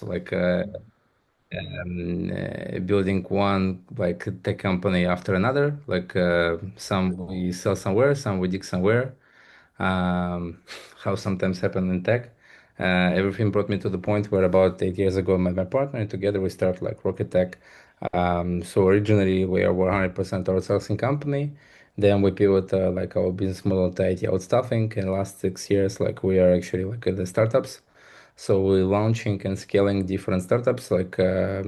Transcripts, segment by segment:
like building one like tech company after another. Like some we sell somewhere, some we dig somewhere. Um, how sometimes happen in tech. Everything brought me to the point where about 8 years ago, I met my partner, and together we start like Rocketech. So originally we are 100% outsourcing company. Then we pivot like our business model to IT outstaffing. In the last 6 years, like we are actually like the startups. So we're launching and scaling different startups, like I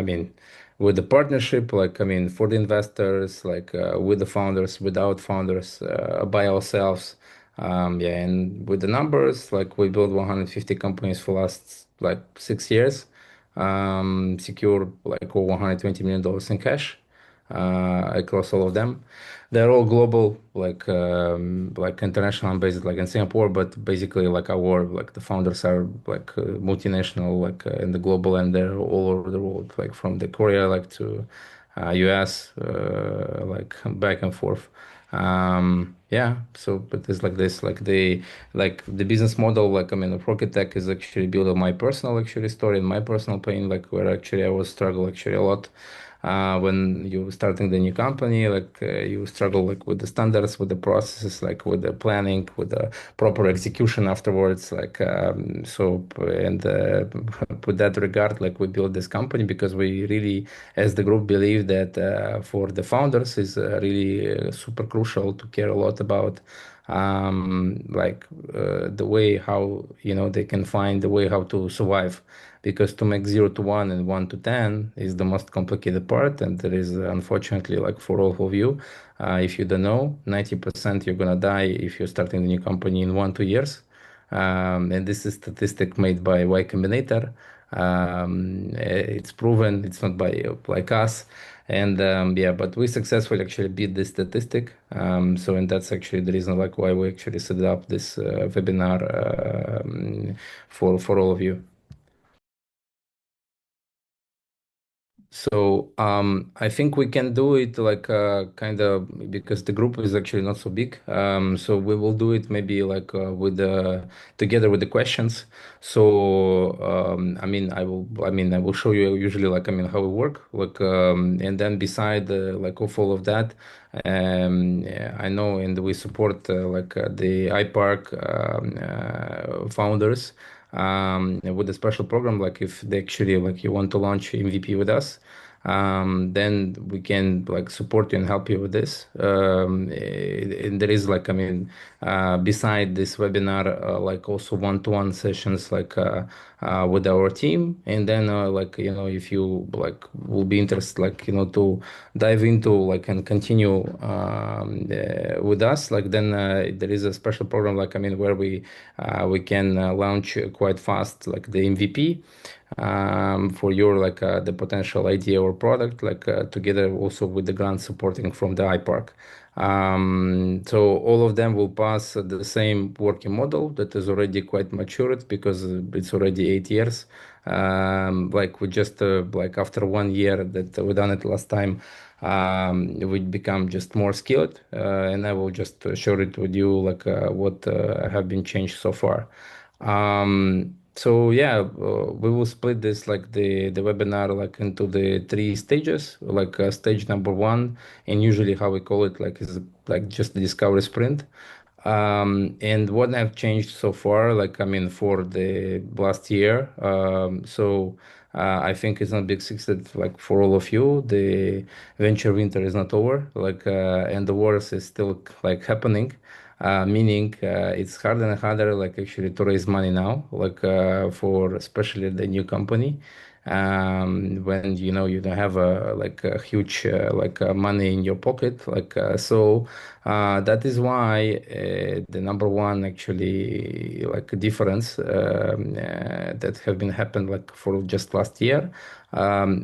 mean, with the partnership, like I mean, for the investors, like with the founders, without founders, by ourselves. Yeah, and with the numbers, like we built 150 companies for last like 6 years, secure like over $120 million in cash across all of them. They're all global, like international and based like in Singapore, but basically like our like the founders are like multinational, like in the global, and they're all over the world, like from the Korea like to US, like back and forth. Yeah, so but it's like this, like the business model, like I mean, of Rocketech is actually built on my personal actually story and my personal pain, like where actually I was struggle actually a lot when you starting the new company, like you struggle like with the standards, with the processes, like with the planning, with the proper execution afterwards. Like so, and with that regard, like we built this company because we really, as the group, believe that for the founders is really super crucial to care a lot about the way how they can find the way how to survive, because to make 0 to 1 and 1 to 10 is the most complicated part, and there is unfortunately like for all of you, if you don't know, 90% you're gonna die if you're starting the new company in 1 2 years. And this is statistic made by Y Combinator. It's proven, it's not by like us. And yeah, but we successfully actually beat this statistic. So, and that's actually the reason like why we actually set up this webinar for all of you. So I think we can do it like kind of because the group is actually not so big. So we will do it maybe like with together with the questions. So I will show you usually like I mean how we work like and then beside like of all of that, yeah, I know and we support the iPark founders with a special program, like if they actually like you want to launch MVP with us, then we can like support you and help you with this. And there is like I mean beside this webinar like also one-to-one sessions like with our team, and then like if you like will be interested like to dive into like and continue with us, like then there is a special program like I mean where we can launch quite fast like the MVP for your like the potential idea or product, like together also with the grant supporting from the iPark. So all of them will pass the same working model that is already quite matured because it's already 8 years. Like we just like after 1 year that we done it last time, we become just more skilled, and I will just share it with you like what have been changed so far. So yeah, we will split this like the webinar like into the three stages. Like stage number one, and usually how we call it like is like just the discovery sprint. And what I've changed so far, like I mean, for the last year, I think it's not big secret like for all of you, the venture winter is not over, like and the wars is still like happening. Meaning it's harder and harder like actually to raise money now, like for especially the new company, when you don't have a huge money in your pocket, like that is why the number one actually like difference that have been happened like for just last year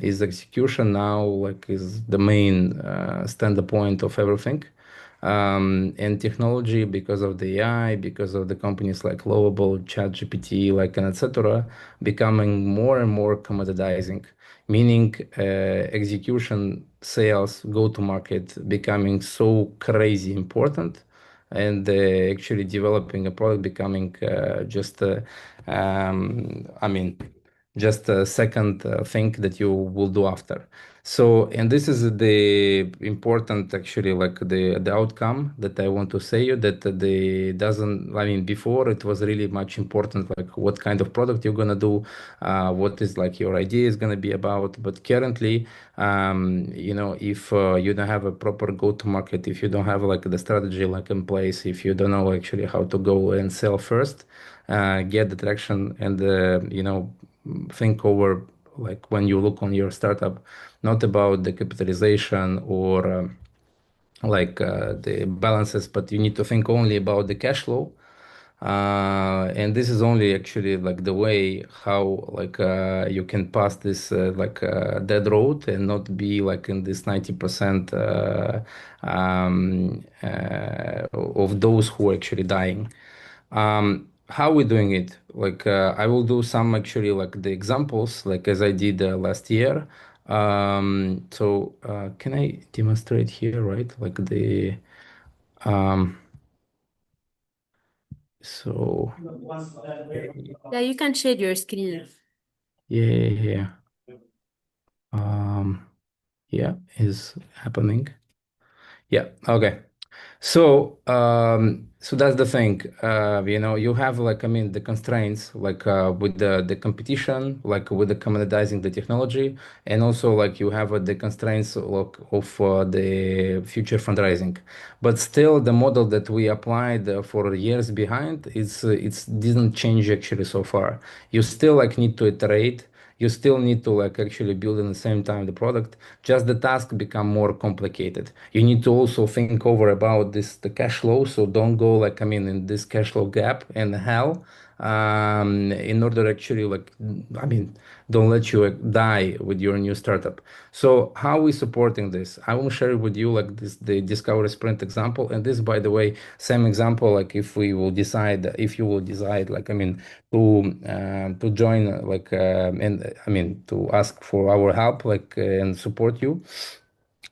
is execution now like is the main standard point of everything. And technology, because of the AI, because of the companies like Lovable, ChatGPT, like and etc., becoming more and more commoditizing, meaning execution, sales, go-to-market becoming so crazy important, and actually developing a product becoming just, I mean, just a second thing that you will do after. So, and this is the important actually, like the outcome that I want to say you that the doesn't. I mean, before it was really much important, like what kind of product you're gonna do, what is like your idea is gonna be about. But currently, if you don't have a proper go-to-market, if you don't have like the strategy like in place, if you don't know actually how to go and sell first, get the traction and think over like when you look on your startup, not about the capitalization or the balances, but you need to think only about the cash flow. And this is only actually like the way how you can pass this dead road and not be like in this 90% of those who are actually dying. How we doing it? Like I will do some actually like the examples like as I did last year. Can I demonstrate here, right? Like the um, so Yeah, you can share your screen. yeah, yeah, yeah. Um, yeah, is happening. Yeah, okay. So that's the thing. You have like I mean the constraints like with the competition, like with the commoditizing the technology, and also like you have the constraints of the future fundraising. But still, the model that we applied for years behind, it's didn't change actually so far. You still like need to iterate. You still need to like actually build in the same time the product, just the task become more complicated. You need to also think over about this the cash flow, so don't go like I mean in this cash flow gap and hell, in order actually like I mean don't let you die with your new startup. So how we supporting this? I will share with you like this the discovery sprint example, and this by the way same example like if you will decide like I mean to join and I mean to ask for our help like and support you.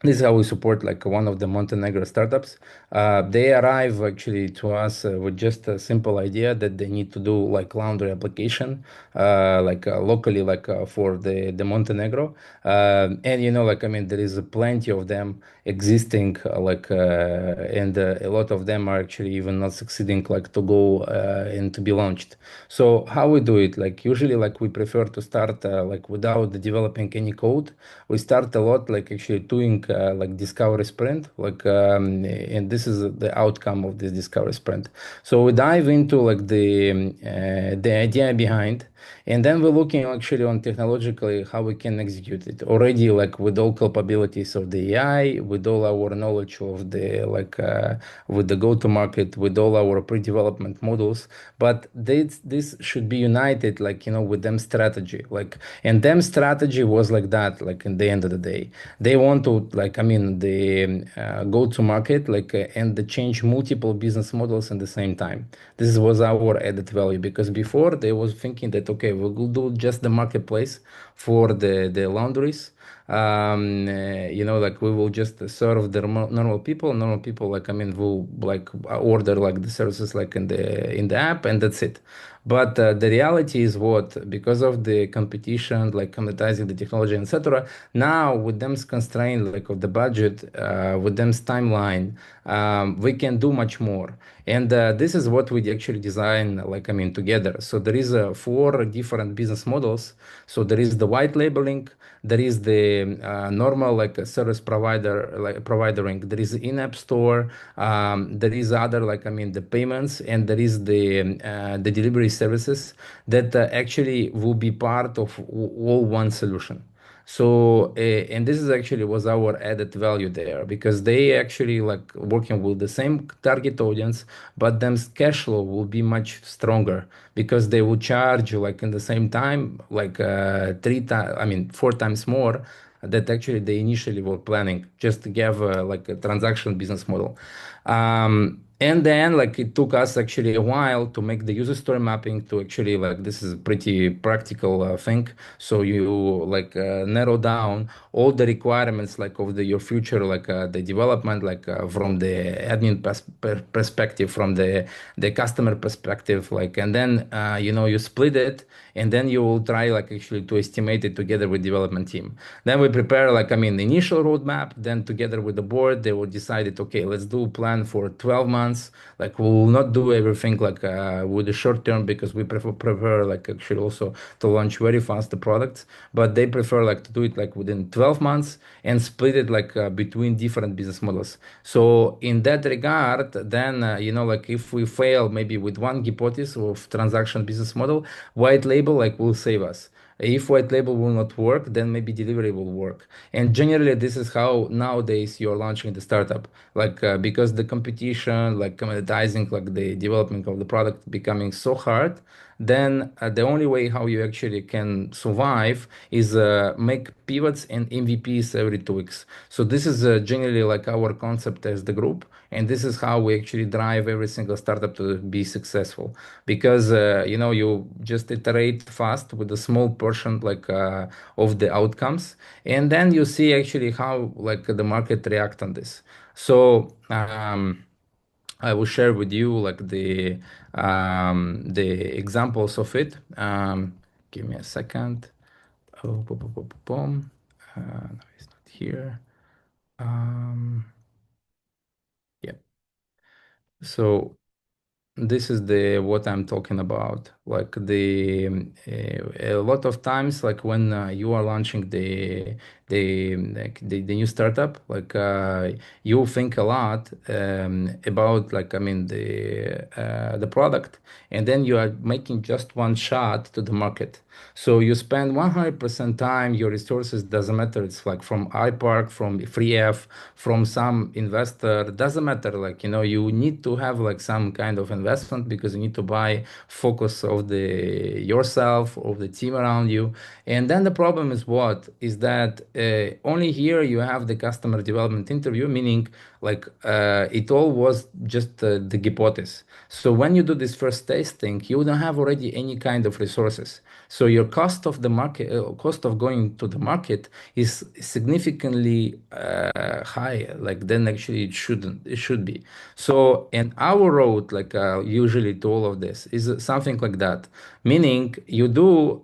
This is how we support like one of the Montenegro startups. They arrive actually to us with just a simple idea that they need to do like laundry application, locally, for the Montenegro. And like I mean, there is plenty of them existing, and a lot of them are actually even not succeeding like to go and to be launched. So how we do it? Like usually, like we prefer to start like without developing any code. We start a lot like actually doing like discovery sprint and this is the outcome of this discovery sprint. So we dive into like the idea behind, and then we're looking actually on technologically how we can execute it already like with all capabilities of the AI, with all our knowledge of the with the go-to-market, with all our pre-development models. But this should be united like with them strategy, like, and them strategy was like that, like in the end of the day they want to like I mean the go to market and the change multiple business models in the same time. This was our added value, because before they was thinking that okay, we'll do just the marketplace for the laundries. Like we will just serve the normal people like I mean will like order like the services like in the app, and that's it. But the reality is what, because of the competition, like commoditizing the technology, etc. Now with them's constraint, like of the budget, with them's timeline, we can do much more. And this is what we actually design, like I mean, together. So there is four different business models. So there is the white labeling, there is the normal like a service provider, like providering. There is in-app store. There is other like I mean the payments, and there is the delivery services that actually will be part of all one solution. So, and this is actually was our added value there, because they actually like working with the same target audience, but them cash flow will be much stronger, because they will charge like in the same time, like three times, I mean, four times more that actually they initially were planning, just to have like a transaction business model. And then like it took us actually a while to make the user story mapping to actually like this is a pretty practical thing. So you like narrow down all the requirements like of your future like the development from the admin perspective, from the customer perspective, like, and then you split it, and then you will try like actually to estimate it together with development team. Then we prepare like I mean the initial roadmap. Then together with the board, they will decide it. Okay, let's do a plan for 12 months. Like we will not do everything like with the short term because we prefer like actually also to launch very fast the products, but they prefer like to do it like within 12 months and split it like between different business models. So in that regard, then like if we fail maybe with one hypothesis of transaction business model, white label like will save us. If white label will not work, then maybe delivery will work. And generally, this is how nowadays you're launching the startup. Like because the competition, like commoditizing, like the development of the product becoming so hard, then the only way how you actually can survive is make pivots and MVPs every 2 weeks. So this is generally like our concept as the group, and this is how we actually drive every single startup to be successful. Because you just iterate fast with a small portion like of the outcomes, and then you see actually how like the market react on this. So. I will share with you like the examples of it. Give me a second. Oh, boom, boom, boom, boom, boom. No, it's not here. Yeah. So this is the what I'm talking about. Like a lot of times, like when you are launching the new startup, like you think a lot about like I mean the product, and then you are making just one shot to the market. So you spend 100% time, your resources doesn't matter. It's like from iPark, from FreeF, from some investor, doesn't matter. Like you need to have like some kind of investment because you need to buy focus of the yourself, of the team around you. And then the problem is what is that only here you have the customer development interview, meaning like it all was just the hypothesis. So when you do this first testing, you don't have already any kind of resources. So your cost of the market, cost of going to the market is significantly higher. Like then actually it shouldn't, it should be. So and our road, like usually to all of this, is something like that. Meaning you do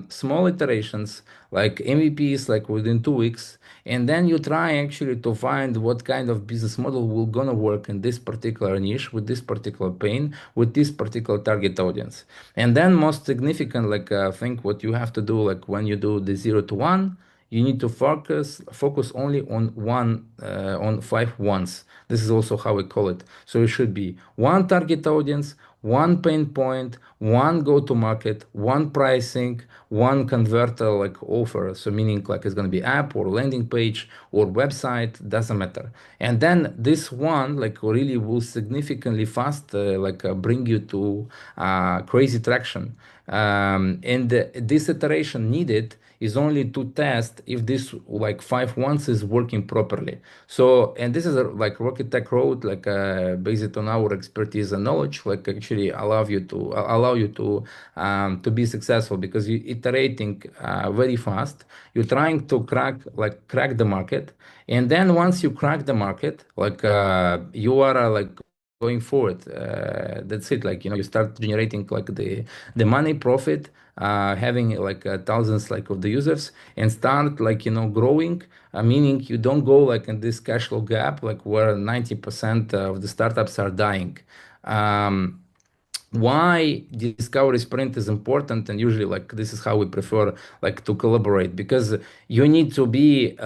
small iterations like MVPs, like within 2 weeks, and then you try actually to find what kind of business model will gonna work in this particular niche with this particular pain with this particular target audience. And then most significant like thing what you have to do like when you do the 0 to 1, you need to focus only on one on 5 ones. This is also how we call it. So it should be one target audience, one pain point, one go to market, one pricing, one converter like offer. So meaning like it's going to be app or landing page or website, doesn't matter. And then this one like really will significantly fast like bring you to crazy traction. And this iteration needed is only to test if this like 5 ones is working properly. So, and this is like Rocketech road, like based on our expertise and knowledge, like actually allow you to be successful because you iterating very fast. You're trying to crack the market, and then once you crack the market, like you are like going forward. That's it. Like you start generating like the money profit, having like thousands like of the users, and start like growing. Meaning you don't go like in this cash flow gap, like where 90% of the startups are dying. Um, why discovery sprint is important, and usually like this is how we prefer like to collaborate, because you need to be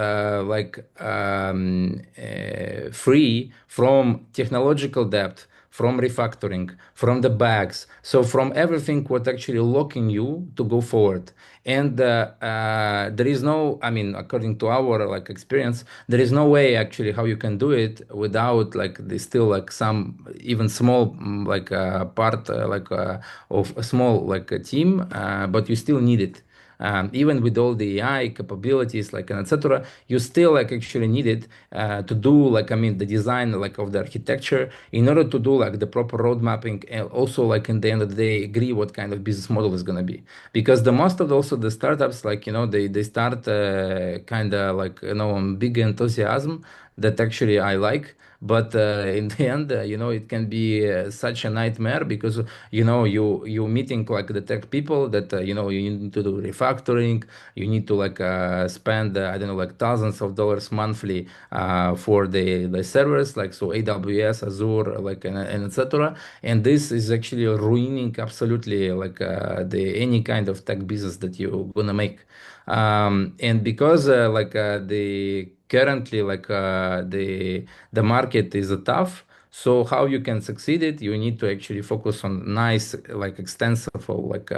free from technological debt, from refactoring, from the bags, so from everything what actually locking you to go forward. And there is no, I mean, according to our like experience, there is no way actually how you can do it without like the still like some even small like part of a small like a team, but you still need it. Even with all the AI capabilities, like and etc., you still like actually need it to do like I mean the design like of the architecture in order to do like the proper road mapping, and also like in the end of the day agree what kind of business model is gonna be. Because the most of also the startups like they start kind of like on big enthusiasm that actually I like, but in the end, it can be such a nightmare because you meeting like the tech people that you need to do refactoring, you need to like spend I don't know like thousands of dollars monthly for the servers like so AWS, Azure, like and etc. And this is actually ruining absolutely like the any kind of tech business that you're gonna make. And because the currently the market is tough, so how you can succeed it, you need to actually focus on nice like extensive or like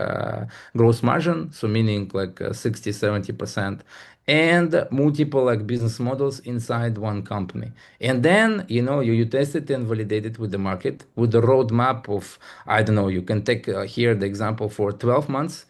gross margin, so meaning like 60 70%, and multiple like business models inside one company. And then you test it and validate it with the market with the roadmap of, I don't know, you can take here the example for 12 months.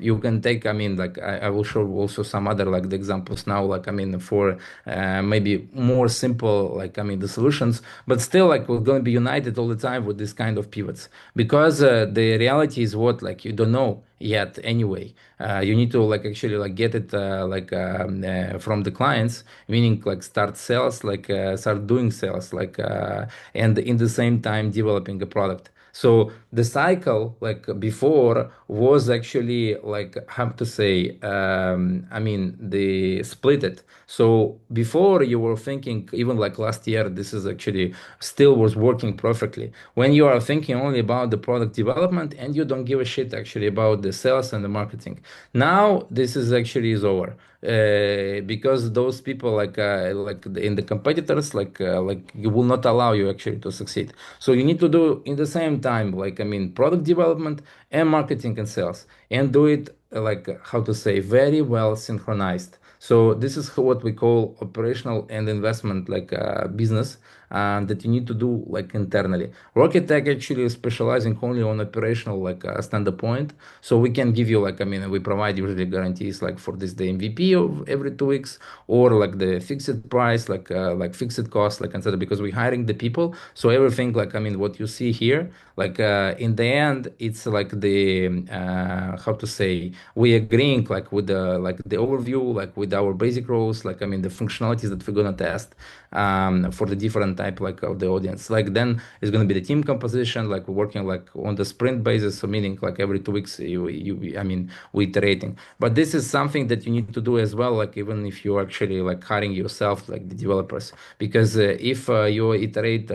You can take, I mean, like I will show also some other like the examples now, like I mean, for maybe more simple, like I mean, the solutions, but still, like we're going to be united all the time with this kind of pivots because the reality is what, like you don't know yet anyway. You need to like actually like get it from the clients, meaning like start sales, like start doing sales, like and in the same time developing a product. So the cycle, like before, was actually like how to say, I mean, they split it. So before you were thinking, even like last year, this is actually still was working perfectly. When you are thinking only about the product development and you don't give a shit actually about the sales and the marketing. Now this is actually is over. Because those people like in the competitors like you will not allow you actually to succeed. So you need to do in the same time, like I mean, product development and marketing and sales, and do it like how to say very well synchronized. So this is what we call operational and investment like business that you need to do like internally. Rocketech actually is specializing only on operational like standpoint. So we can give you like I mean we provide usually guarantees like for this the MVP of every 2 weeks or like the fixed price like fixed cost like etc. Because we're hiring the people, so everything like I mean what you see here like in the end it's like the how to say we agreeing like the overview like with our basic roles like I mean the functionalities that we're gonna test for the different type like of the audience. Like then it's gonna be the team composition like we're working like on the sprint basis, so meaning like every 2 weeks you I mean we iterating. But this is something that you need to do as well, like even if you're actually like hiring yourself like the developers, because if you iterate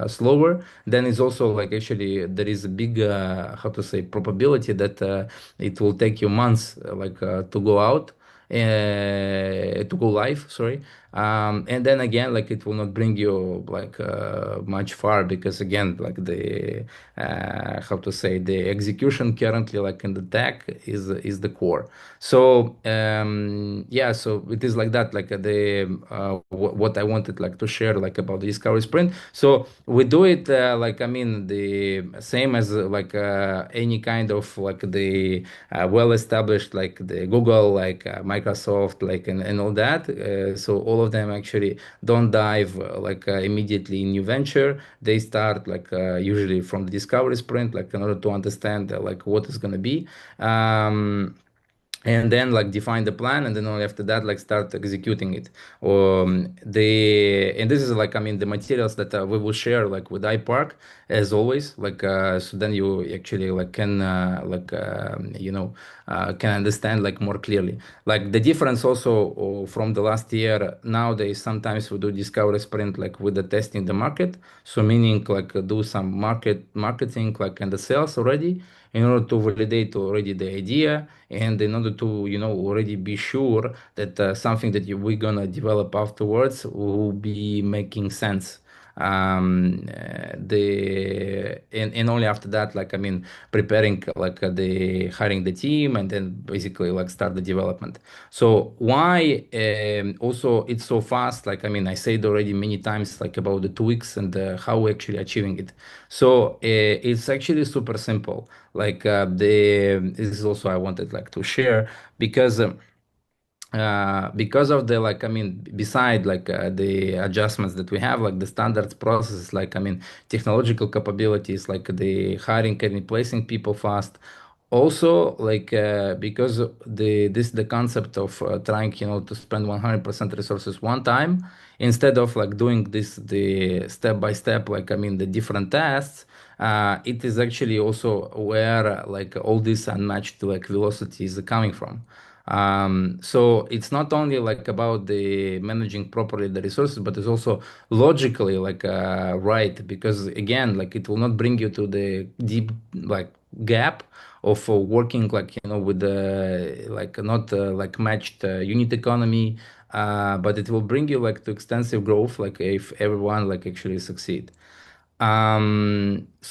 slower, then it's also like actually there is a big how to say probability that it will take you months to go out to go live, sorry. And then again like it will not bring you like much far, because again like the how to say the execution currently like in the tech is the core. So yeah, so it is like that, like what I wanted like to share like about the discovery sprint. So we do it like I mean the same as any kind of like the well established like the Google, like Microsoft, like and all that. So all of them actually don't dive immediately in new venture. They start like usually from the discovery sprint, like in order to understand like what is gonna be. And then like define the plan, and then only after that like start executing it. The and this is like I mean the materials that we will share like with iPark as always, like so then you actually like can can understand like more clearly like the difference also from the last year. Nowadays sometimes we do discovery sprint like with the testing the market, so meaning like do some marketing like and the sales already in order to validate already the idea, and in order to already be sure that something that we're gonna develop afterwards will be making sense. The and only after that like I mean preparing like the hiring the team, and then basically like start the development. So why also it's so fast, like I mean I said already many times like about the 2 weeks and how we're actually achieving it. So it's actually super simple. Like the this is also I wanted like to share because of the like I mean beside like the adjustments that we have, like the standards processes, like I mean technological capabilities, like the hiring and replacing people fast, also like because the concept of trying to spend 100% resources one time instead of like doing this the step by step, like I mean the different tasks, it is actually also where like all this unmatched like velocity is coming from. So it's not only like about the managing properly the resources, but it's also logically like right, because again like it will not bring you to the deep like gap of working like with the like not like matched unit economy, but it will bring you like to extensive growth like if everyone like actually succeed.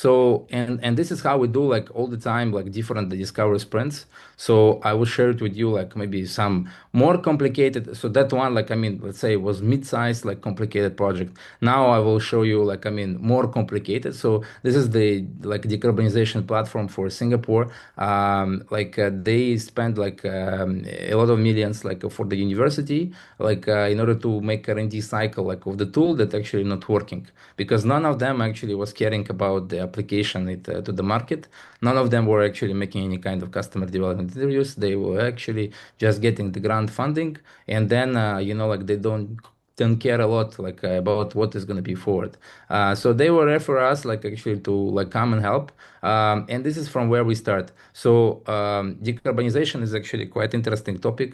So and this is how we do like all the time like different discovery sprints. So I will share it with you like maybe some more complicated. So that one like I mean let's say was mid-sized like complicated project. Now I will show you like I mean more complicated. So this is the like decarbonization platform for Singapore. Like they spend like a lot of millions like for the university like in order to make R&D cycle like of the tool that actually not working, because none of them actually was caring about the application to the market. None of them were actually making any kind of customer development interviews. They were actually just getting the grant funding, and then like they don't care a lot like about what is going to be forward. So they will refer us like actually to like come and help. And this is from where we start. So decarbonization is actually quite interesting topic.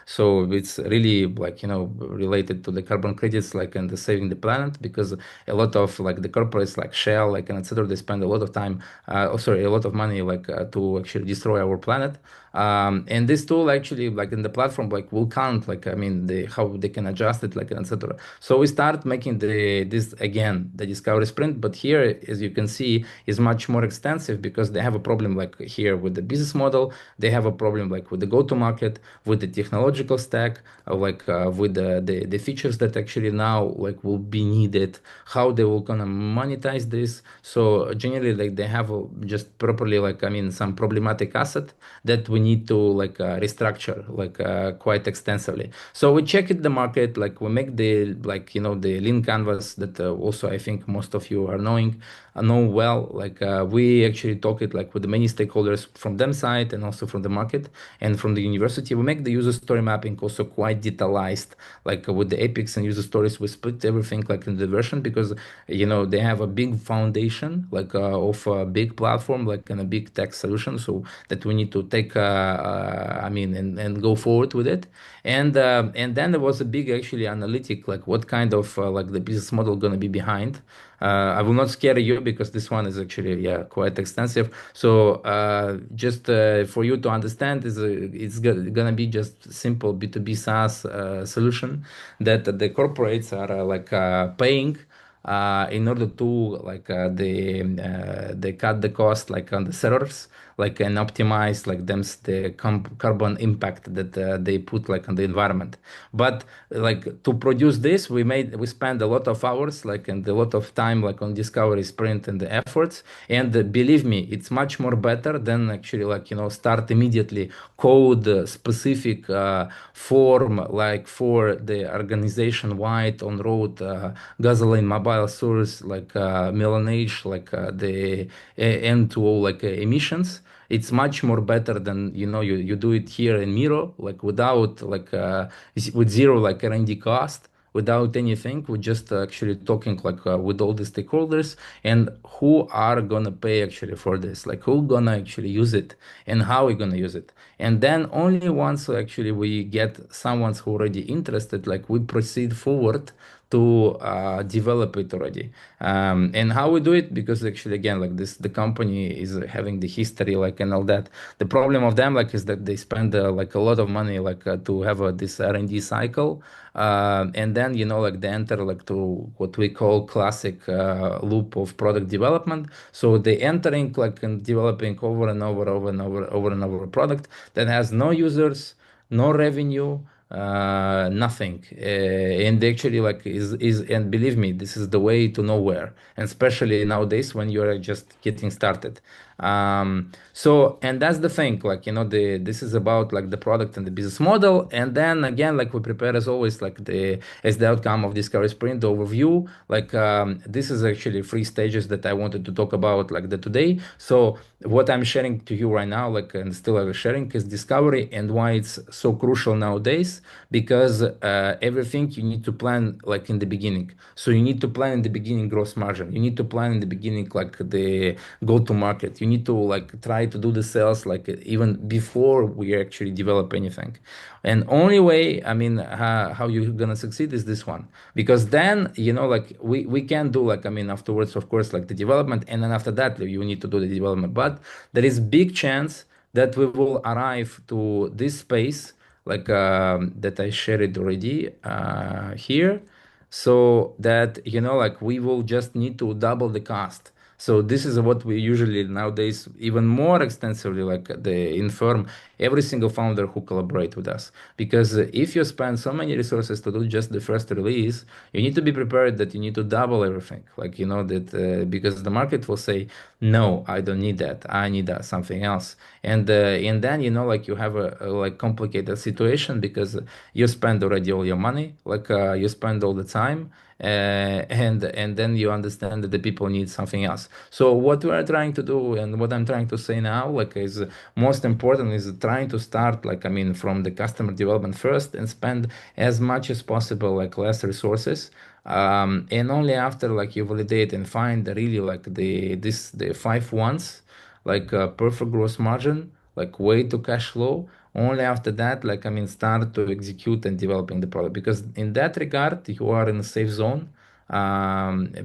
So it's really like related to the carbon credits like and the saving the planet, because a lot of like the corporates like Shell like and etc. They spend a lot of time, oh sorry, a lot of money like to actually destroy our planet. And this tool actually like in the platform like will count like I mean the how they can adjust it like and etc. So we start making this again the discovery sprint, but here as you can see is much more extensive because they have a problem like here with the business model. They have a problem like with the go to market, with the technological stack, like with the features that actually now like will be needed, how they will gonna monetize this. So generally like they have just properly like I mean some problematic asset that we need to like restructure like quite extensively. So we check it the market, like we make the like the lean canvas that also I think most of you are knowing know well. Like we actually talk it like with the many stakeholders from them side and also from the market and from the university. We make the user story mapping also quite detailized, like with the epics and user stories. We split everything like in the version because they have a big foundation like of a big platform like and a big tech solution. So that we need to take I mean and go forward with it. And then there was a big actually analytic like what kind of like the business model gonna be behind. I will not scare you because this one is actually yeah quite extensive. So just for you to understand, gonna be just simple B2B SaaS solution that the corporates are like paying in order to like they cut the cost like on the servers like and optimize like them the carbon impact that they put like on the environment. But like to produce this we spend a lot of hours like and a lot of time like on discovery sprint and the efforts. And believe me, it's much more better than actually like start immediately code specific form like for the organization wide on road gasoline mobile source like melanage like the N2O like emissions. It's much more better than you do it here in Miro like without like with zero like R&D cost, without anything. We're just actually talking like with all the stakeholders and who are gonna pay actually for this, like who gonna actually use it and how we gonna use it. And then only once actually we get someone's who already interested, like we proceed forward to develop it already. And how we do it, because actually again like this the company is having the history like and all that. The problem of them like is that they spend like a lot of money like to have this R&D cycle, and then like they enter like to what we call classic loop of product development. So they entering like and developing over and over a product that has no users, no revenue, nothing. And actually like is and believe me, this is the way to nowhere, and especially nowadays when you're just getting started. So, and that's the thing, like, this is about like the product and the business model. And then again, like we prepare as always, like as the outcome of Discovery Sprint overview, like, this is actually three stages that I wanted to talk about like the today. So what I'm sharing to you right now, like, and still are sharing is discovery and why it's so crucial nowadays, because everything you need to plan like in the beginning. So you need to plan in the beginning gross margin. You need to plan in the beginning like the go to market. You need to like try to do the sales like even before we actually develop anything. And only way, I mean, how you're gonna succeed is this one, because then like we can do like, I mean, afterwards, of course, like the development, and then after that you need to do the development. But there is big chance that we will arrive to this space like that I shared already here, so that like we will just need to double the cost. So this is what we usually nowadays even more extensively like the inform every single founder who collaborate with us, because if you spend so many resources to do just the first release, you need to be prepared that you need to double everything, like that because the market will say no, I don't need that, I need something else. And then like you have a like complicated situation, because you spend already all your money, like you spend all the time, and then you understand that the people need something else. So what we are trying to do, and what I'm trying to say now, like, is most important is trying to start, like, I mean, from the customer development first, and spend as much as possible like less resources, and only after like you validate and find really like the five ones, like perfect gross margin, like way to cash flow. Only after that, like, I mean, start to execute and developing the product, because in that regard you are in a safe zone.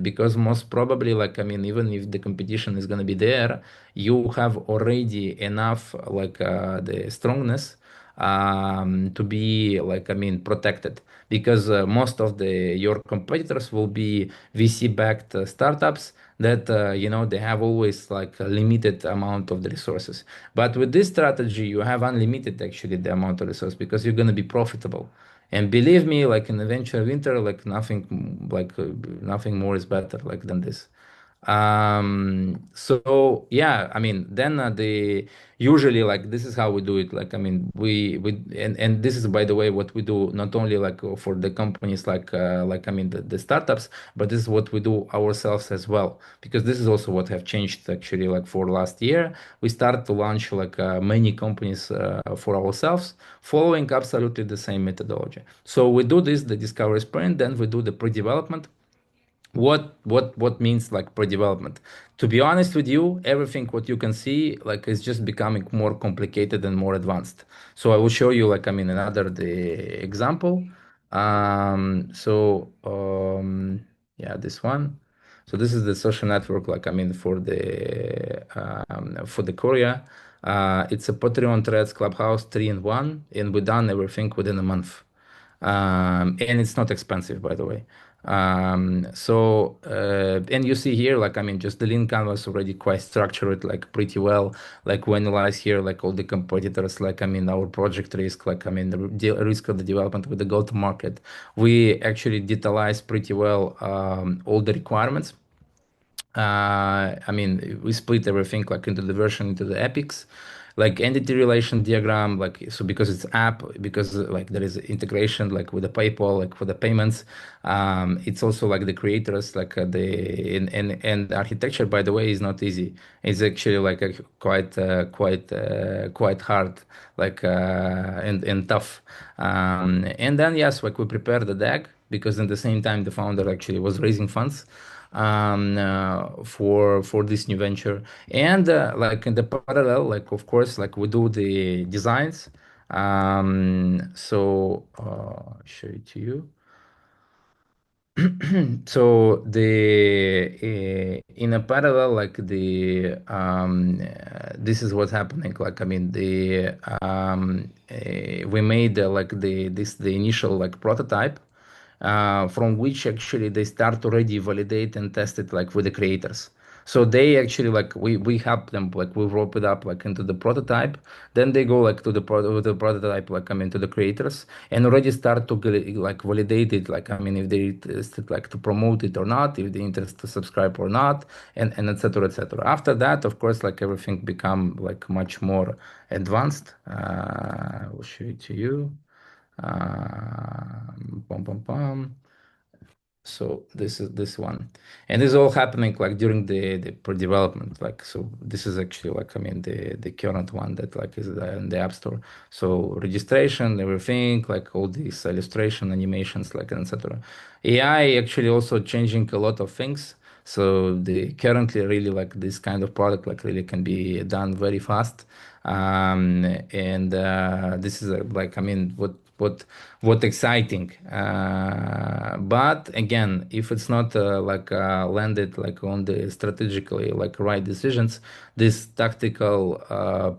Because most probably, like, I mean, even if the competition is going to be there, you have already enough like the strongness to be, like, I mean, protected, because most of the your competitors will be VC backed startups that they have always like a limited amount of the resources. But with this strategy you have unlimited actually the amount of resources, because you're going to be profitable. And believe me, like in the venture winter, like nothing more is better like than this. So yeah, I mean, then the usually, like, this is how we do it. Like, I mean, we and this is, by the way, what we do not only like for the companies, like, I mean, the startups, but this is what we do ourselves as well, because this is also what have changed actually, like, for last year. We start to launch like many companies for ourselves, following absolutely the same methodology. So we do this, the discovery sprint, then we do the pre-development. What means like pre-development? To be honest with you, everything what you can see like is just becoming more complicated and more advanced. So I will show you, like, I mean, another the example. Yeah, this one. So this is the social network, like, I mean, for the Korea. It's a Patreon, Threads, Clubhouse, 3 in 1, and we done everything within a month. And it's not expensive, by the way. And you see here, like, I mean, just the lean canvas already quite structured, like, pretty well. Like, we analyze here, like, all the competitors, like, I mean, our project risk, like, I mean, the risk of the development with the go-to-market. We actually detailize pretty well all the requirements. I mean, we split everything like into the version, into the epics, like entity relation diagram, like, so because it's app, because like there is integration like with the PayPal, like for the payments. It's also like the creators, like and architecture, by the way, is not easy. It's actually like a quite hard, like and tough. And then yes, like we prepare the deck, because in the same time the founder actually was raising funds for this new venture. And like in the parallel, like, of course, like we do the designs. I'll show it to you. So in a parallel, like this is what's happening. Like, I mean, we made like the initial like prototype, from which actually they start already validate and test it like with the creators. So they actually like we help them like we rope it up like into the prototype. Then they go like to the prototype like I mean to the creators and already start to like validate it like I mean if they interested like to promote it or not, if they interested to subscribe or not, and etc etc. After that, of course, like everything become like much more advanced. I will show it to you. Pom pom pom. So this is this one, and this is all happening like during the pre-development. Like so, this is actually like I mean the current one that like is in the App Store. So registration, everything, like all these illustration, animations, like etc. AI actually also changing a lot of things. So the currently really like this kind of product like really can be done very fast. And this is like I mean what exciting. But again, if it's not like landed like on the strategically like right decisions, this tactical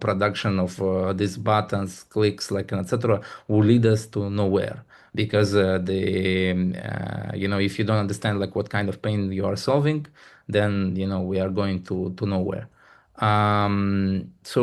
production of these buttons, clicks, like and etc. will lead us to nowhere because you know if you don't understand like what kind of pain you are solving, then you know we are going to nowhere. So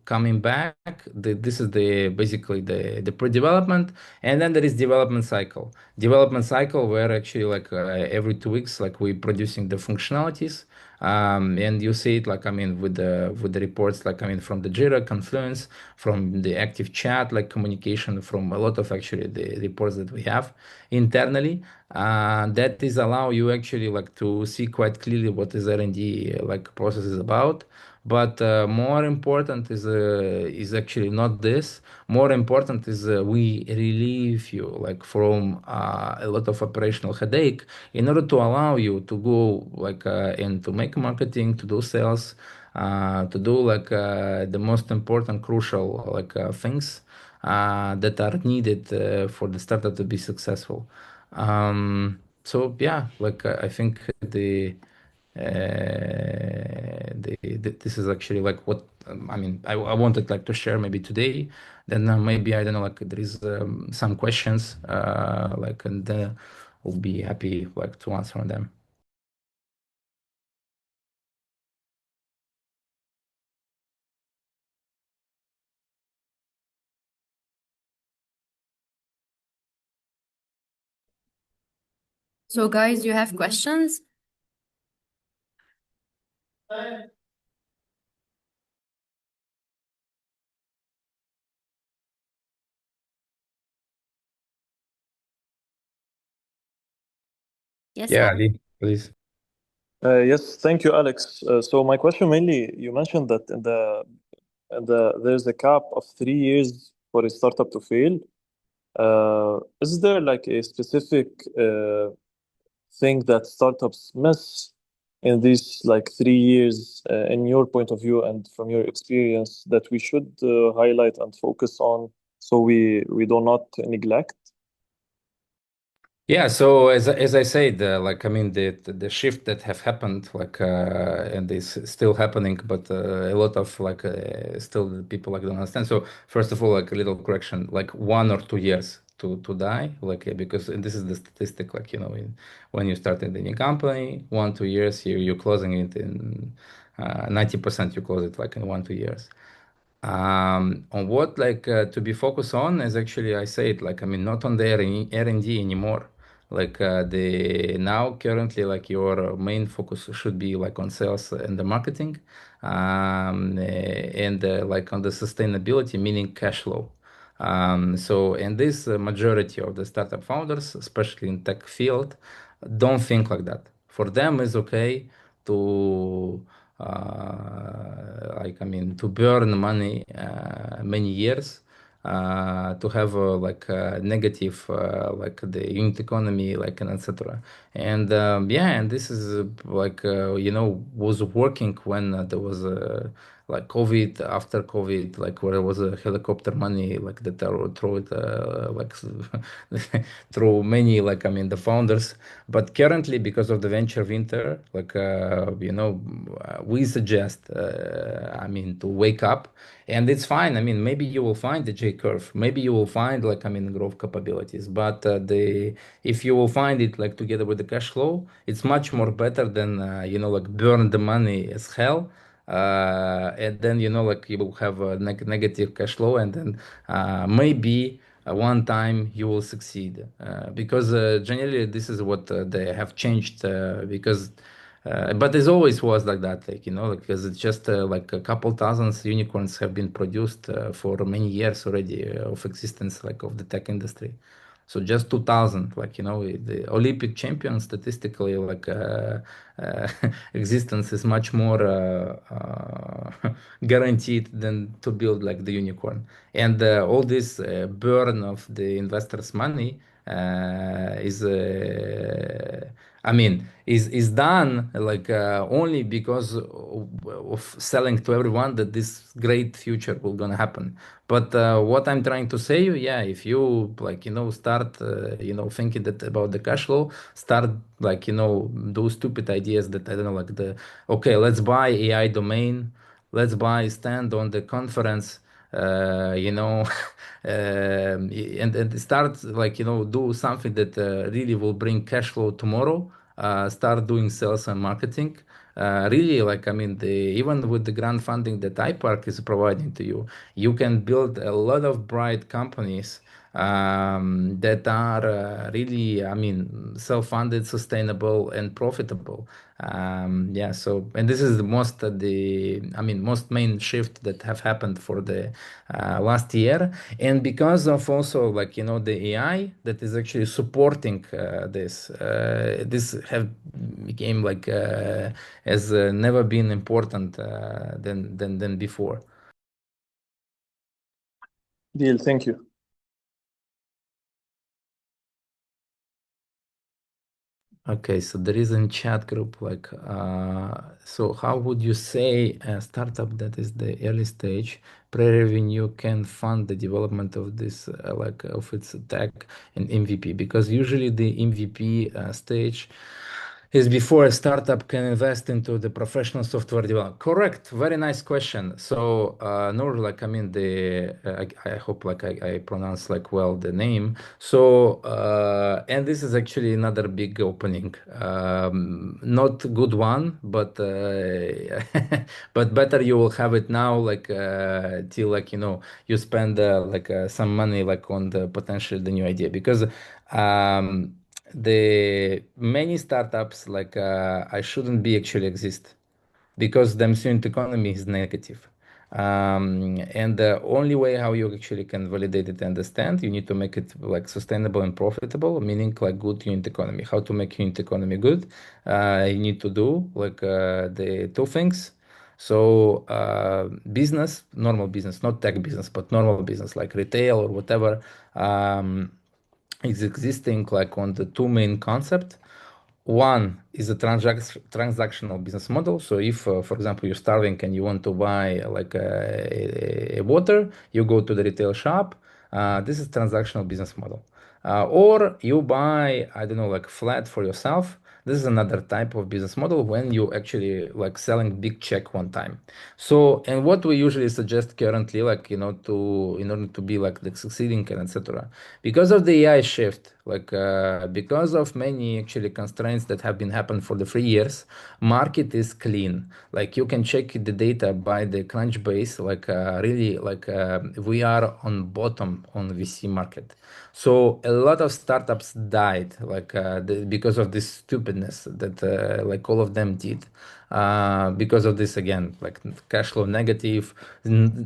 coming back, this is the basically the pre-development, and then there is development cycle. Development cycle where actually like every 2 weeks, like we producing the functionalities, and you see it like I mean with the reports like I mean from the Jira, Confluence, from the active chat, like communication from a lot of actually the reports that we have internally. That is allow you actually like to see quite clearly what is R&D like process is about. But more important is actually not this. More important is we relieve you like from a lot of operational headache in order to allow you to go like and to make marketing, to do sales, to do like the most important, crucial like things that are needed for the startup to be successful. So yeah, like I think this is actually like what I mean. I wanted like to share maybe today. Then maybe I don't know like there is some questions like and we'll be happy like to answer on them. So, guys, you have questions? Yes, Yeah, Alex. Ali, please. Yes, thank you, Alex. So my question mainly, you mentioned that there's a cap of 3 years for a startup to fail. Is there like a specific thing that startups miss in these like 3 years, in your point of view and from your experience, that we should highlight and focus on so we do not neglect? Yeah, so as I said, like I mean the shift that have happened, like and is still happening, but a lot of like still the people like don't understand. So first of all, like a little correction, like 1 or 2 years to die, like because and this is the statistic, like you know, when you start in the new company, 1 2 years you're closing it in 90% you close it like in 1 2 years. On what like to be focused on is actually I say it like I mean not on the R&D anymore. Like the now currently like your main focus should be like on sales and the marketing, and like on the sustainability, meaning cash flow. So and this majority of the startup founders, especially in tech field, don't think like that. For them, it's okay to like I mean to burn money many years to have like negative like the unit economy like and etc. And yeah, and this is like you know was working when there was like COVID, after COVID, like where there was a helicopter money, like that throw it like through many, like I mean the founders. But currently, because of the venture winter, like we suggest, I mean, to wake up, and it's fine. I mean, maybe you will find the J curve, maybe you will find like I mean growth capabilities, but the if you will find it like together with the cash flow, it's much more better than like burn the money as hell. And then like you will have a negative cash flow, and then maybe one time you will succeed, because generally this is what they have changed, because but it always was like that, like like, because it's just like a couple thousands unicorns have been produced for many years already of existence, like of the tech industry. So just 2000, like the Olympic champion statistically, like uh, existence is much more guaranteed than to build like the unicorn. And all this burn of the investors' money is I mean is done like only because of selling to everyone that this great future will gonna happen. But what I'm trying to say, yeah, if you like start thinking that about the cash flow, start like those stupid ideas that I don't know, like the okay, let's buy AI domain, let's buy stand on the conference, and start like do something that really will bring cash flow tomorrow. Start doing sales and marketing. Really, like I mean, even with the grant funding that iPark is providing to you, you can build a lot of bright companies that are really, I mean, self-funded, sustainable, and profitable. Yeah. So, and this is the most I mean, most main shift that have happened for the last year, and because of also like the AI that is actually supporting this have became like has never been important than before. Deal. Thank you. Okay, so there is a chat group like so how would you say a startup that is the early stage pre-revenue can fund the development of this like of its tech and MVP? Because usually the MVP stage is before a startup can invest into the professional software development. Correct. Very nice question. So, Noor, like, I mean, I hope like I pronounce like well the name. So, and this is actually another big opening. Not good one, but but better you will have it now, like till like you spend like some money like on the potential the new idea, because um the many startups like I shouldn't be actually exist because the student economy is negative. And the only way how you actually can validate it and understand, you need to make it like sustainable and profitable, meaning like good unit economy. How to make unit economy good? You need to do like the two things. So business, normal business, not tech business, but normal business like retail or whatever. Is existing like on the two main concept. One is a transactional business model. So if, for example, you're starving and you want to buy like a water, you go to the retail shop. This is transactional business model. Or you buy, I don't know, like flat for yourself. This is another type of business model when you actually like selling big check one time. So, and what we usually suggest currently, like, to, in order to be like the succeeding and etc. Because of the AI shift, like, because of many actually constraints that have been happened for the 3 years, market is clean. Like you can check the data by the Crunchbase, like, really like, we are on bottom on VC market. So a lot of startups died, like because of this stupidness that like all of them did. Because of this again, like cash flow negative,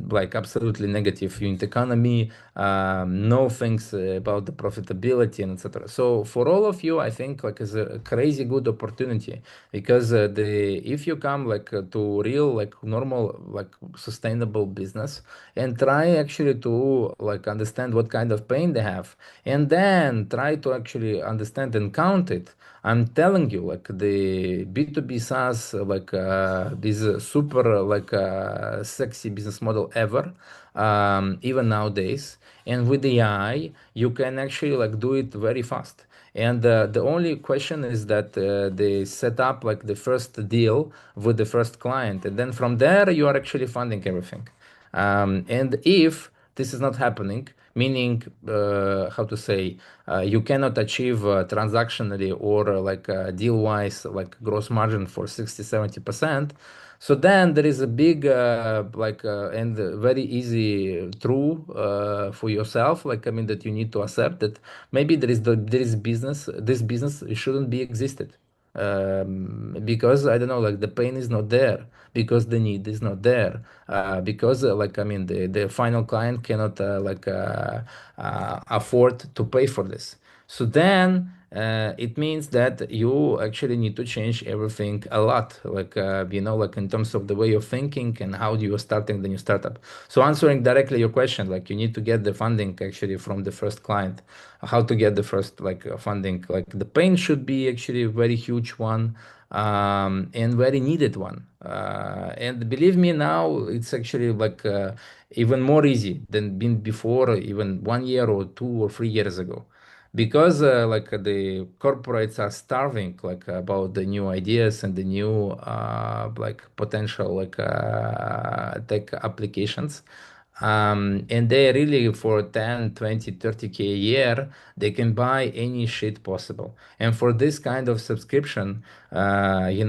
like absolutely negative unit economy, no things about the profitability and etc. So for all of you, I think like is a crazy good opportunity, because the if you come like to real like normal like sustainable business and try actually to like understand what kind of pain they have, and then try to actually understand and count it. I'm telling you, like the B2B SaaS this super sexy business model ever, even nowadays. And with AI, you can actually like do it very fast. And the only question is that they set up like the first deal with the first client, and then from there you are actually funding everything. And if this is not happening, meaning how to say, you cannot achieve transactionally or deal wise like gross margin for 60-70%. So then there is a big and very easy true for yourself, like I mean that you need to accept that maybe there is business, this business shouldn't be existed, because I don't know, like the pain is not there, because the need is not there, because like I mean the final client cannot afford to pay for this. So then it means that you actually need to change everything a lot, like in terms of the way of thinking and how you are starting the new startup. So answering directly your question, like you need to get the funding actually from the first client. How to get the first funding? Like the pain should be actually a very huge one, and very needed one. And believe me, now it's actually even more easy than been before, even 1 year or 2 or 3 years ago, because the corporates are starving like about the new ideas and the new potential tech applications. And they really for 10, 20, 30K a year, they can buy any shit possible. And for this kind of subscription, you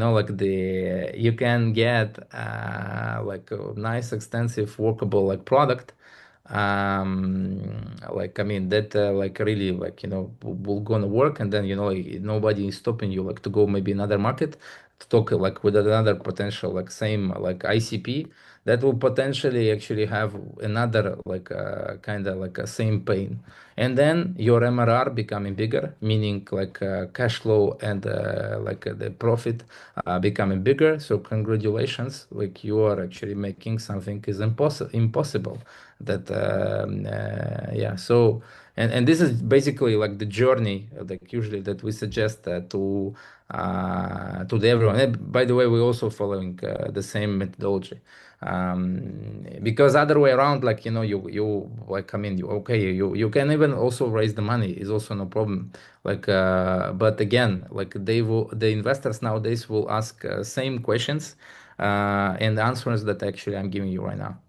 can get like a nice, extensive, workable like product. Like I mean that like really like will gonna work, and then like, nobody is stopping you like to go maybe another market to talk like with another potential like same like ICP that will potentially actually have another kind of like a same pain, and then your MRR becoming bigger, meaning cash flow and the profit becoming bigger. So congratulations, like you are actually making something is impossible. That yeah. So and this is basically like the journey like usually that we suggest to the everyone. And by the way, we're also following the same methodology, because other way around, like you like I mean you okay, you can even also raise the money is also no problem, but again, like the investors nowadays will ask same questions and the answers that actually I'm giving you right now.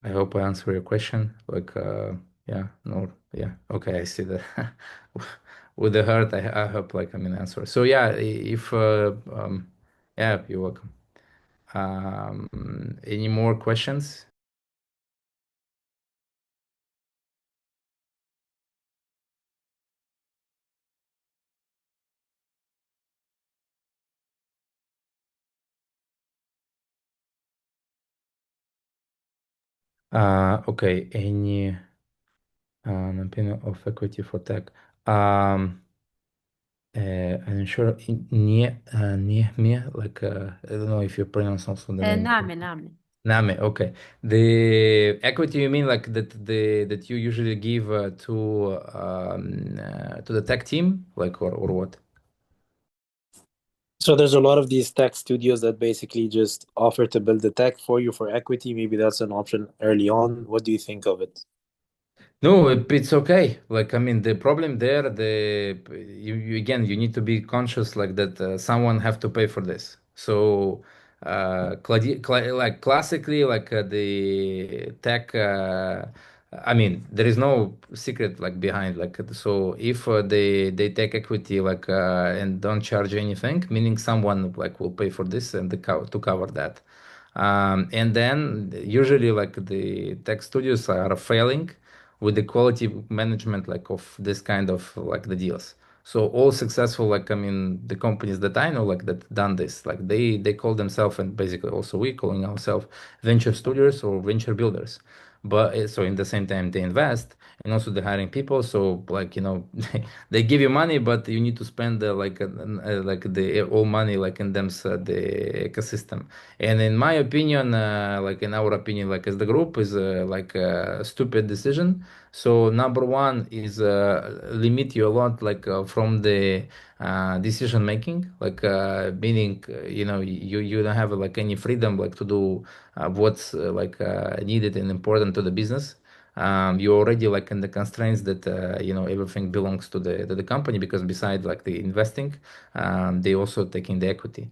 I hope I answer your question. Yeah, no, yeah, okay, I see that. With the heart, I hope like I mean answer. So yeah, if yeah, you're welcome. Any more questions? Okay, any opinion of equity for tech? I'm sure I don't know if you pronounce also the name. نعم نعم. Name, okay. The equity you mean like that you usually give to the tech team, like or what? So there's a lot of these tech studios that basically just offer to build the tech for you for equity. Maybe that's an option early on. What do you think of it? No, it's okay. Like, I mean, the problem there, again, you need to be conscious like that someone have to pay for this. So, like classically, the tech, I mean, there is no secret like behind like so if they take equity and don't charge anything, meaning someone like will pay for this and to cover that. And then usually like the tech studios are failing with the quality management like of this kind of like the deals. So all successful like I mean the companies that I know like that done this like they call themselves, and basically also we calling ourselves venture studios or venture builders. But so in the same time they invest and also they're hiring people. So they give you money, but you need to spend like the all money like in them the ecosystem. And in my opinion, like in our opinion, like as the group is like a stupid decision, So number one is limit you a lot from the decision making, meaning you don't have like any freedom like to do what's needed and important to the business. You're already like in the constraints that everything belongs to the company, because beside like the investing, they also taking the equity.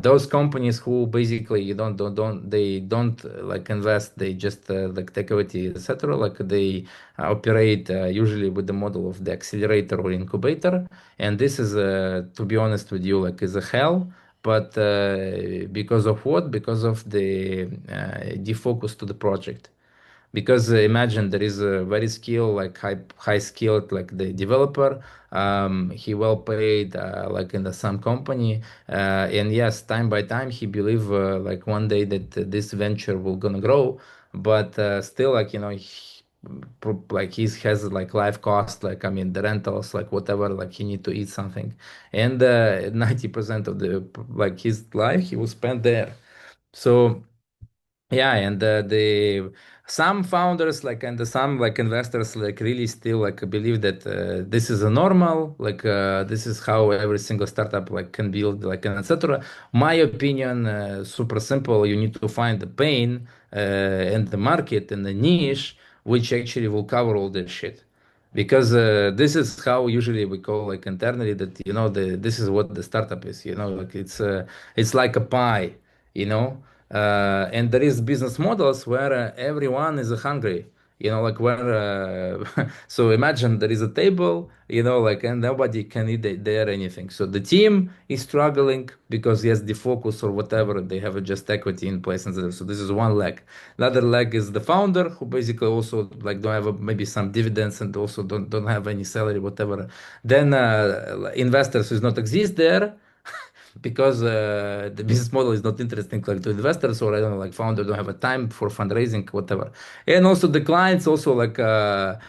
Those companies who basically you don't they don't like invest, they just like take equity, etc. Like they operate usually with the model of the accelerator or incubator, and this is to be honest with you, like is a hell. But because of what? Because of the defocus to the project. Because imagine there is a very skilled, like high skilled, like the developer. He well paid, like in the some company, and yes, time by time he believe like one day that this venture will gonna grow, but still like like he has like life cost, like I mean the rentals, like whatever, like he need to eat something, and 90% of the like his life he will spend there. So yeah, and the some founders like and some like investors like really still like believe that this is a normal, like this is how every single startup like can build, like and etc. My opinion, super simple. You need to find the pain and the market and the niche which actually will cover all this shit, because this is how usually we call like internally that the this is what the startup is, like it's like a pie, you know and there is business models where everyone is hungry, like where so imagine there is a table, like and nobody can eat there anything, so the team is struggling because yes, the focus or whatever, they have just equity in place, and so this is one leg. Another leg is the founder, who basically also like don't have maybe some dividends, and also don't have any salary, whatever. Then investors does not exist there, because the business model is not interesting like to investors, or I don't know, like founder don't have a time for fundraising, whatever. And also the clients also like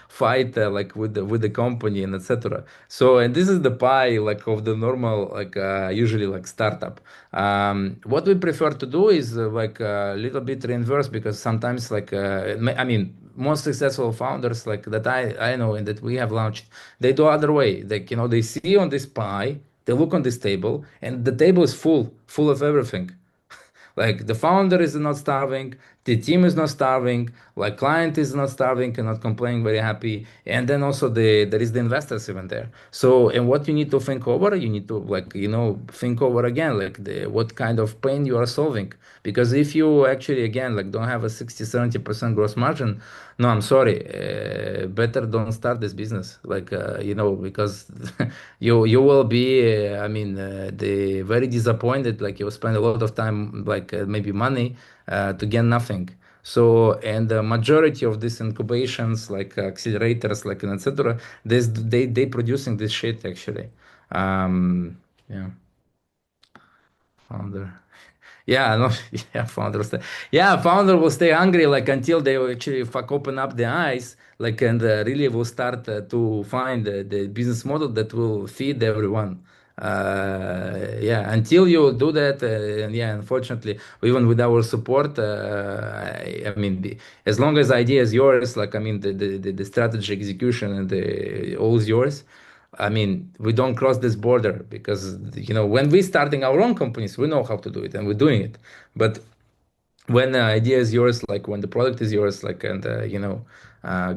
fight like with the company and etc. So, and this is the pie like of the normal, like usually like startup. What we prefer to do is like a little bit reinverse, because sometimes like I mean most successful founders like that I know and that we have launched, they do other way, like they see on this pie, they look on this table, and the table is full of everything. Like the founder is not starving, the team is not starving, like client is not starving and not complaining, very happy, and then also there is the investors even there. So, and what you need to think over, you need to like think over again, like what kind of pain you are solving. Because if you actually again like don't have a 60-70% gross margin, no, I'm sorry, better don't start this business. Like because you will be I mean the very disappointed, like you'll spend a lot of time, like maybe money to get nothing. So, and the majority of these incubations, like accelerators, like and etc., they producing this shit actually. Yeah, founder. Yeah, no, yeah, founder will stay hungry like until they will actually fuck open up their eyes, like and really will start to find the business model that will feed everyone. Yeah, until you do that, and yeah, unfortunately, even with our support, I mean, as long as the idea is yours, like I mean, the strategy execution and all is yours. I mean, we don't cross this border, because when we starting our own companies, we know how to do it and we're doing it. But when the idea is yours, like when the product is yours, like and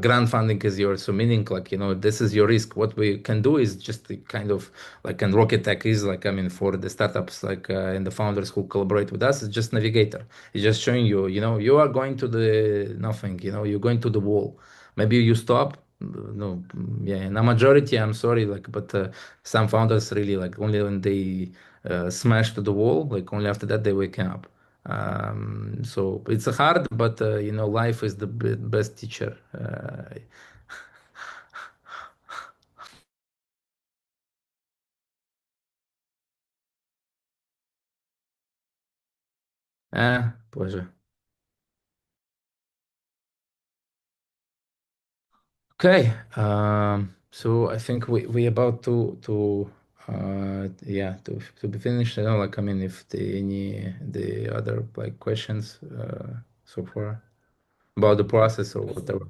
grant funding is yours, so meaning like this is your risk. What we can do is just the kind of like, and Rocketech is like, I mean, for the startups like and the founders who collaborate with us, it's just navigator. It's just showing you, you are going to the nothing, you're going to the wall. Maybe you stop. No, yeah, in a majority, I'm sorry, like, but some founders really like only when they smash to the wall, like only after that they wake up. So it's hard, but life is the best teacher. Pleasure. Okay. So I think we about to yeah, to be finished. I don't know, like I mean, if the other like questions so far about the process or whatever.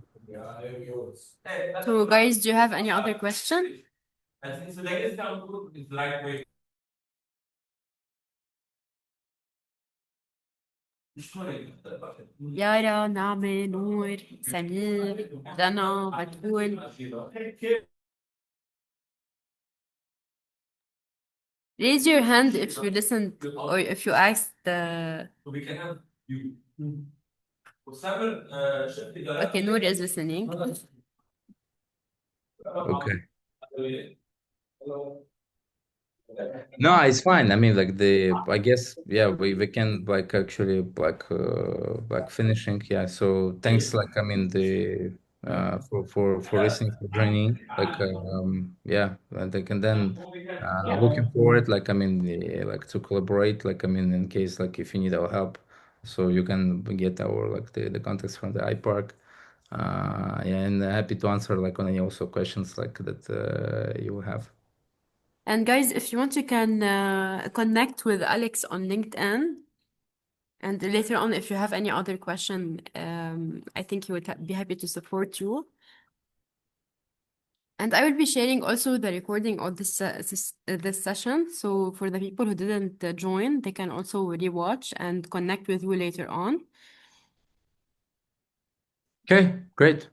So guys, do you have any other question? يارا، نعمة، نور، سمير، رنا، بتقول. Raise your hand if you listened or if you asked the... Okay, Noor is listening. Okay. No, it's fine. I mean, like I guess, yeah, we can like actually like finishing. Yeah. So thanks, like, I mean, for listening, for joining. Like, yeah, and then looking forward, like, I mean, like to collaborate, like, I mean, in case, like, if you need our help, so you can get our, like, the contacts from the iPark. Yeah, and happy to answer, like, on any also questions, like, that you have. And guys, if you want, you can connect with Alex on LinkedIn. And later on, if you have any other question, I think he would be happy to support you. And I will be sharing also the recording of this session. So for the people who didn't join, they can also rewatch and connect with you later on. Okay, great.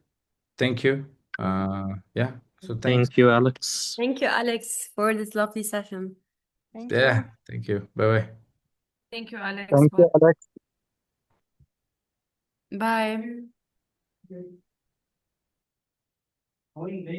Thank you. Yeah, so thanks. Thank you, Alex. Thank you, Alex, for this lovely session. Thank Yeah, you. thank you. Bye-bye. Thank you, Alex. Thank you, Alex. Bye.